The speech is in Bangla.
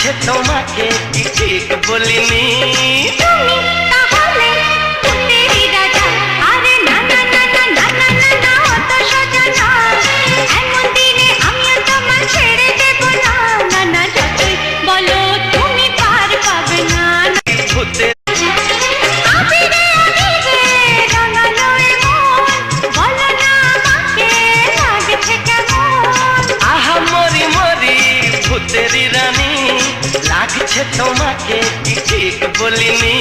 লাগছে তোমাকে কি ঠিক বলিনি? তুমি তাহলে ভূতেরই রাজা। আরে না না না না না না না না, অত সোজা নয়। এমন দিনে আমিও তোমায় ছেড়ে দেব না। না না, যতই বলো তুমি পার পাবে না। ভূতের আবিরে আবিরে রাঙালো এ মন, বলো না আমাকে লাগছে কেমন? আহা মরি মরি ভূতেরি রানী, লাগছে তোমাকে কি ঠিক বলিনি?